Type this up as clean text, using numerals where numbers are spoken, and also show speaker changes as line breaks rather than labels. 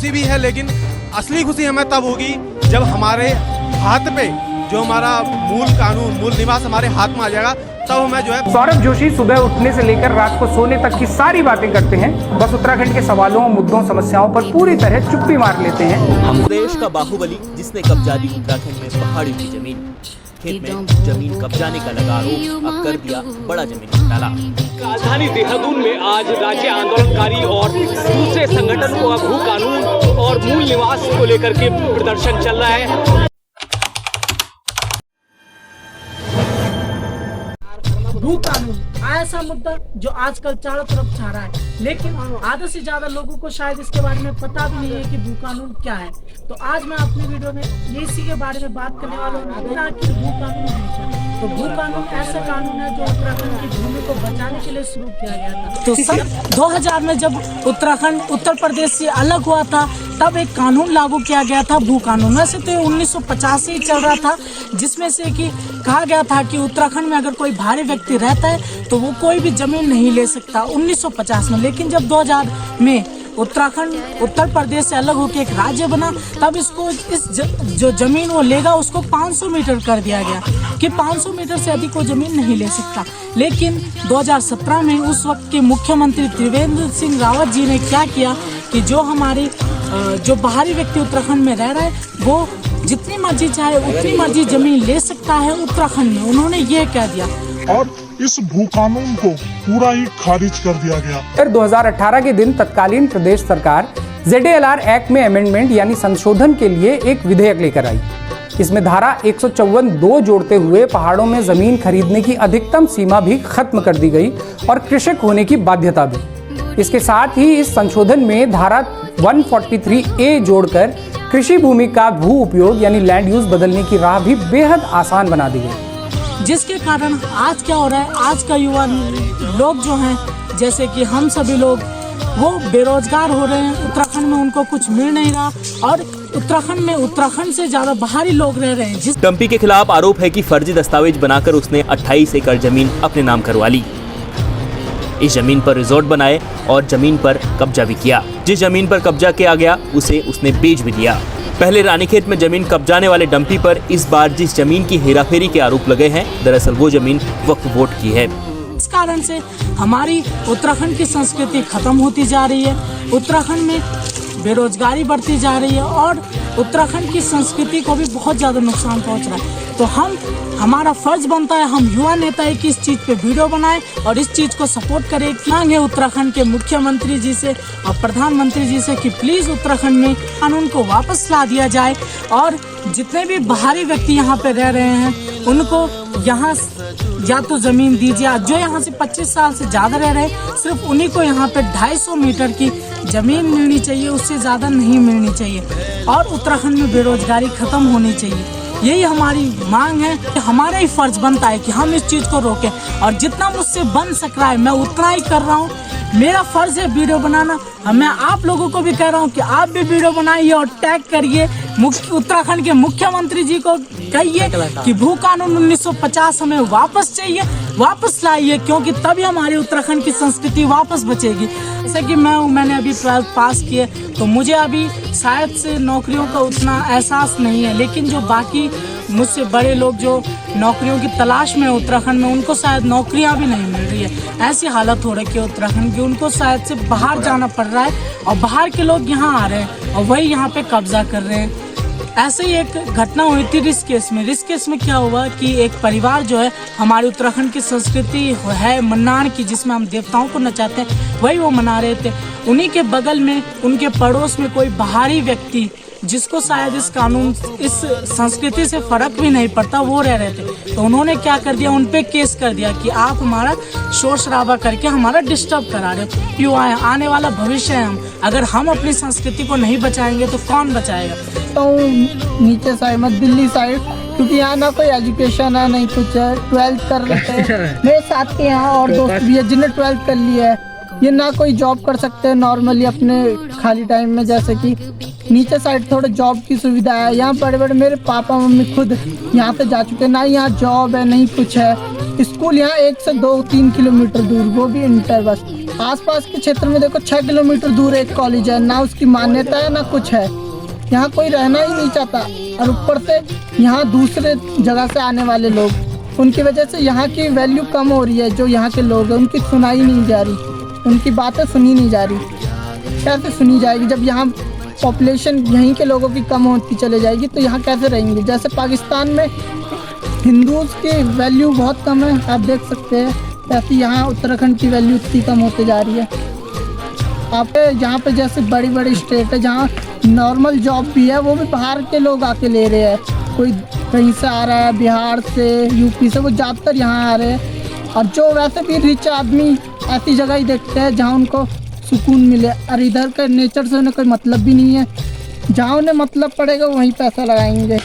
खुशी भी है, लेकिन असली खुशी हमें तब होगी जब हमारे हाथ पे जो हमारा मूल कानून, मूल निवास हमारे हाथ में आ जाएगा, तब हमें जो है।
सौरभ जोशी सुबह उठने से लेकर रात को सोने तक की सारी बातें करते हैं, बस उत्तराखंड के सवालों, मुद्दों, समस्याओं पर पूरी तरह चुप्पी मार लेते हैं।
हम देश का बाहुबली जिसने कब्जा दी उत्तराखंड में पहाड़ियों की जमीन, खेत में जमीन कब्जाने का लगा आरोप अब कर दिया बड़ा जमीन घोटाला।
राजधानी देहरादून में आज राज्य आंदोलनकारी और दूसरे संगठन को भू कानून और मूल निवास को लेकर के प्रदर्शन चल रहा है।
भू कानून ऐसा मुद्दा जो आजकल चारों तरफ छा रहा है, लेकिन आधे से ज्यादा लोगों को शायद इसके बारे में पता भी नहीं है कि भू कानून क्या है। तो आज मैं अपनी वीडियो में इसी के बारे में बात करने वाला हूँ कि भू कानून है क्या। तो भू कानून ऐसा कानून है जो उत्तराखंड की भूमि को बचाने के लिए शुरू किया गया था। तो सन 2000 में जब उत्तराखंड उत्तर प्रदेश से अलग हुआ था, तब एक कानून लागू किया गया था, भू कानून। वैसे तो 1950 से ही चल रहा था, जिसमें से कि कहा गया था कि उत्तराखंड में अगर कोई भारी व्यक्ति रहता है तो वो कोई भी जमीन नहीं ले सकता 1950 में। लेकिन जब 2000 में उत्तराखंड उत्तर प्रदेश से अलग होकर एक राज्य बना, तब इसको जो जमीन वो लेगा उसको 500 मीटर कर दिया गया कि 500 मीटर से अधिक वो जमीन नहीं ले सकता। लेकिन 2017 में उस वक्त के मुख्यमंत्री त्रिवेंद्र सिंह रावत जी ने क्या किया कि जो हमारे जो बाहरी व्यक्ति उत्तराखंड में रह रहा है वो जितनी मर्जी चाहे उतनी मर्जी जमीन ले सकता है उत्तराखंड में। उन्होंने ये कह दिया
और इस भू कानून को पूरा ही खारिज कर दिया गया।
फिर 2018 के दिन तत्कालीन प्रदेश सरकार ZALR एक्ट में अमेंडमेंट यानी संशोधन के लिए एक विधेयक लेकर आई। इसमें धारा 154(2) जोड़ते हुए पहाड़ों में जमीन खरीदने की अधिकतम सीमा भी खत्म कर दी गई और कृषक होने की बाध्यता भी। इसके साथ ही इस संशोधन में धारा 143A जोड़कर कृषि भूमि का भू उपयोग यानी लैंड यूज बदलने की राह भी बेहद आसान बना दी गई।
जिसके कारण आज क्या हो रहा है, आज का युवा लोग जो हैं, जैसे कि हम सभी लोग, वो बेरोजगार हो रहे हैं। उत्तराखंड में उनको कुछ मिल नहीं रहा और उत्तराखंड से ज्यादा बाहरी लोग रह रहे हैं। जिस
डंपी के खिलाफ आरोप है कि फर्जी दस्तावेज बनाकर उसने 28 एकड़ जमीन अपने नाम करवा ली। इस जमीन पर रिजॉर्ट बनाए और जमीन पर कब्जा भी किया। जिस जमीन पर कब्जा किया गया उसे उसने बेच भी दिया। पहले रानीखेत में जमीन कब्जाने वाले डंपी पर इस बार जिस जमीन की हेराफेरी के आरोप लगे हैं, दरअसल वो जमीन वक्फ बोर्ड की है।
इस कारण से हमारी उत्तराखंड की संस्कृति खत्म होती जा रही है, उत्तराखंड में बेरोजगारी बढ़ती जा रही है और उत्तराखंड की संस्कृति को भी बहुत ज़्यादा नुकसान पहुंच रहा है। तो हमारा फर्ज बनता है, हम युवा नेता है कि इस चीज़ पे वीडियो बनाएं और इस चीज़ को सपोर्ट करें। मांग है उत्तराखंड के मुख्यमंत्री जी से और प्रधानमंत्री जी से कि प्लीज़ उत्तराखंड में कानून को वापस ला दिया जाए और जितने भी बाहरी व्यक्ति यहाँ पे रह रहे हैं उनको यहाँ या तो ज़मीन दीजिए। जो यहाँ से 25 साल से ज़्यादा रह रहे हैं सिर्फ उन्हीं को यहाँ पे 250 मीटर की ज़मीन मिलनी चाहिए, उससे ज़्यादा नहीं मिलनी चाहिए और उत्तराखंड में बेरोजगारी खत्म होनी चाहिए। यही हमारी मांग है कि हमारा ही फर्ज बनता है कि हम इस चीज़ को रोकें और जितना मुझसे बन सक रहा है मैं उतना ही कर रहा हूँ। मेरा फर्ज है वीडियो बनाना। मैं आप लोगों को भी कह रहा हूँ कि आप भी वीडियो बनाइए और टैग करिए उत्तराखंड के मुख्यमंत्री जी को, कहिए कि भू कानून 1950 हमें वापस चाहिए, वापस लाइए, क्योंकि तभी हमारी उत्तराखंड की संस्कृति वापस बचेगी। जैसे कि मैंने अभी 12th पास किए तो मुझे अभी शायद से नौकरियों का उतना एहसास नहीं है, लेकिन जो बाकी मुझसे बड़े लोग जो नौकरियों की तलाश में उत्तराखंड में, उनको शायद नौकरियां भी नहीं मिल रही है। ऐसी हालत हो रही है उत्तराखंड की, उनको शायद से बाहर जाना पड़ रहा है और बाहर के लोग यहाँ आ रहे हैं और वही यहाँ पे कब्जा कर रहे हैं। ऐसे ही एक घटना हुई थी ऋषिकेश में। ऋषिकेश में क्या हुआ कि एक परिवार जो है, हमारे उत्तराखंड की संस्कृति है मन्नार की, जिसमें हम देवताओं को नचाते हैं, वही वो मना रहे थे। उन्हीं के बगल में, उनके पड़ोस में कोई बाहरी व्यक्ति जिसको शायद इस कानून, इस संस्कृति से फर्क भी नहीं पड़ता, वो रह रहे थे। तो उन्होंने क्या कर दिया, उन पे केस कर दिया कि आप हमारा शोर शराबा करके हमारा डिस्टर्ब करा रहे हो। युवा है, आने वाला भविष्य है हम, अगर हम अपनी संस्कृति को नहीं बचाएंगे तो कौन बचाएगा।
तो नीचे साइड में दिल्ली साइड, क्योंकि यहाँ ना कोई एजुकेशन है नहीं कुछ है। 12th कर लेते हैं मेरे साथ के यहाँ और दोस्त भी है जिन्हें 12th कर लिया है। ये ना कोई जॉब कर सकते हैं नॉर्मली अपने खाली टाइम में, जैसे कि नीचे साइड थोड़े जॉब की सुविधा है। यहाँ बड़े बड़े मेरे पापा मम्मी खुद यहाँ पे जा चुके हैं, ना यहाँ जॉब है नहीं कुछ है। स्कूल यहाँ 1 से 2-3 किलोमीटर दूर, वो भी इंटर बस। आसपास के क्षेत्र में देखो 6 किलोमीटर दूर एक कॉलेज है, ना उसकी मान्यता है ना कुछ है। यहाँ कोई रहना ही नहीं चाहता, और ऊपर से यहाँ दूसरे जगह से आने वाले लोग, उनकी वजह से यहाँ की वैल्यू कम हो रही है। जो यहाँ के लोग हैं उनकी सुनाई नहीं जा रही, उनकी बातें सुनी नहीं जा रही। कैसे सुनी जाएगी जब यहाँ पॉपुलेशन यहीं के लोगों की कम होती चले जाएगी, तो यहाँ कैसे रहेंगे। जैसे पाकिस्तान में हिंदूज़ की वैल्यू बहुत कम है, आप देख सकते हैं, ऐसे यहाँ उत्तराखंड की वैल्यू इतनी कम होते जा रही है। आप यहाँ पे जैसे बड़ी बड़ी स्टेट है जहाँ नॉर्मल जॉब भी है, वो भी बाहर के लोग आके ले रहे हैं। कोई कहीं से आ रहा है, बिहार से, यूपी से, वो ज़्यादातर यहाँ आ रहे हैं। और जो वैसे भी रिच आदमी ऐसी जगह ही देखते हैं जहाँ उनको सुकून मिले, और इधर के नेचर से उन्हें कोई मतलब भी नहीं है। जहाँ उन्हें मतलब पड़ेगा वहीं पैसा लगाएंगे।